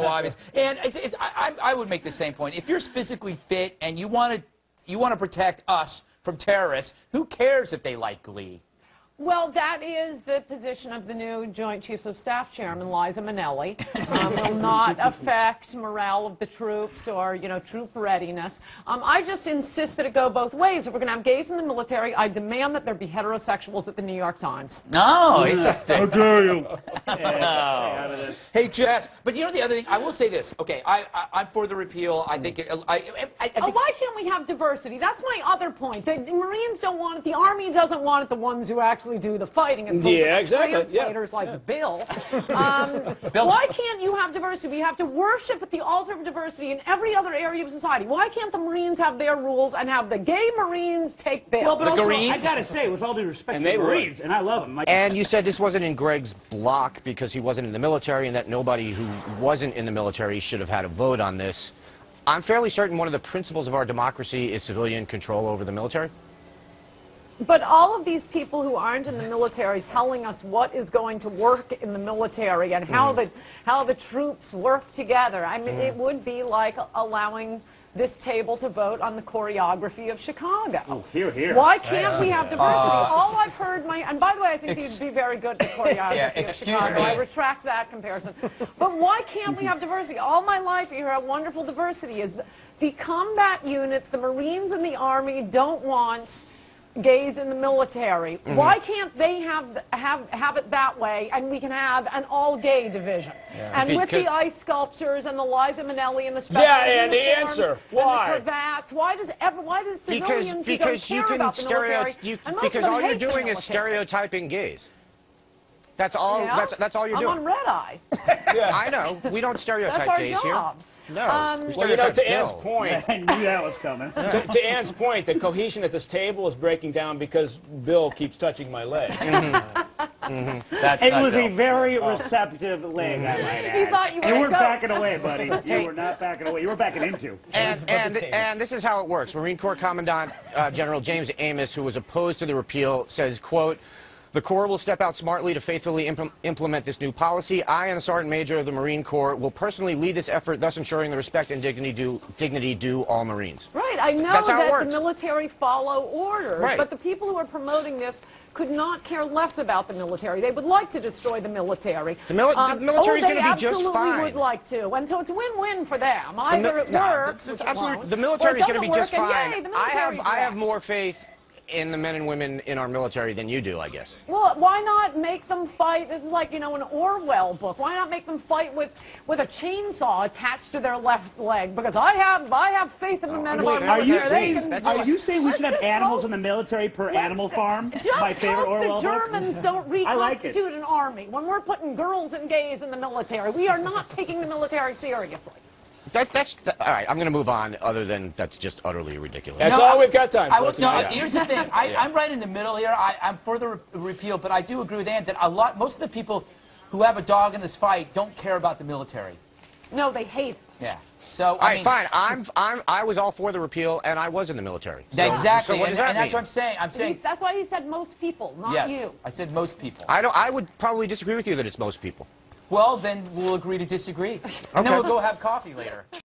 obvious. And I would make the same point. If you're physically fit and you want to protect us from terrorists, who cares if they like Glee? Well, that is the position of the new Joint Chiefs of Staff Chairman, Liza Minnelli. Will not affect morale of the troops or, troop readiness. I just insist that it go both ways. If we're going to have gays in the military, I demand that there be heterosexuals at the New York Times. Oh, interesting. How dare you? Hey, Jess, but the other thing, I will say this. Okay, I'm for the repeal. I think... I think why can't we have diversity? That's my other point. The Marines don't want it. The Army doesn't want it. The ones who actually do the fighting as opposed to translators like Bill. Why can't you have diversity? We have to worship at the altar of diversity in every other area of society. Why can't the Marines have their rules and have the gay Marines take Bill? Well, but also, I gotta say, with all due respect to the Marines, and I love them. And you said this wasn't in Greg's block because he wasn't in the military and that nobody who wasn't in the military should have had a vote on this. I'm fairly certain one of the principles of our democracy is civilian control over the military. But all of these people who aren't in the military telling us what is going to work in the military and how the troops work together. I mean, it would be like allowing this table to vote on the choreography of Chicago. Oh, hear, hear. Why can't we have diversity? All I've heard, and by the way, I think he'd be very good at the choreography of Chicago. I retract that comparison. But why can't we have diversity? All my life, you hear how wonderful diversity is. The combat units, the Marines and the Army don't want gays in the military. Why can't they have it that way, and we can have an all-gay division? And with the ice sculptures and the Liza Minnelli and the special and the answer. Why? And the cravats. Why does civilians who don't care about the military, because all you're doing is stereotyping gays. That's all. Yeah? That's all you're doing. I'm on red eye. I know. We don't stereotype That's our gays job. here. No. Well, to Ann's point, I knew that was coming. to Ann's point, the cohesion at this table is breaking down because Bill keeps touching my leg. It was a very receptive leg, I might add. He thought you weren't backing away, buddy. You were not backing away. You were backing into. And this is how it works. Marine Corps Commandant General James Amos, who was opposed to the repeal, says, quote, "The Corps will step out smartly to faithfully implement this new policy. I and the Sergeant Major of the Marine Corps will personally lead this effort, thus ensuring the respect and dignity due all Marines." Right. I know that the military follow orders, but the people who are promoting this could not care less about the military. They would like to destroy the military. The military is going to be just fine. They absolutely would like to, and so it's a win-win for them. Either it works, the military is going to be just fine. Yay, I have more faith in the men and women in our military than you do, I guess. Well, why not make them fight? This is like, an Orwell book. Why not make them fight with a chainsaw attached to their left leg? Because I have faith in the men and women. Are you saying we should have animals in the military per animal farm? My favorite Orwell book. The Germans don't reconstitute an army. When we're putting girls and gays in the military, we are not taking the military seriously. All right, I'm going to move on, other than that's just utterly ridiculous. That's all we've got time for tonight. Here's the thing. I'm right in the middle here. I'm for the repeal, but I do agree with Ann that most of the people who have a dog in this fight don't care about the military. No, they hate it. Yeah. So, all right, fine. I was all for the repeal, and I was in the military. So, exactly. So what does that mean? That's what I'm saying. That's why he said most people, not you. I said most people. I would probably disagree with you that it's most people. Well, then we'll agree to disagree. And then we'll go have coffee later.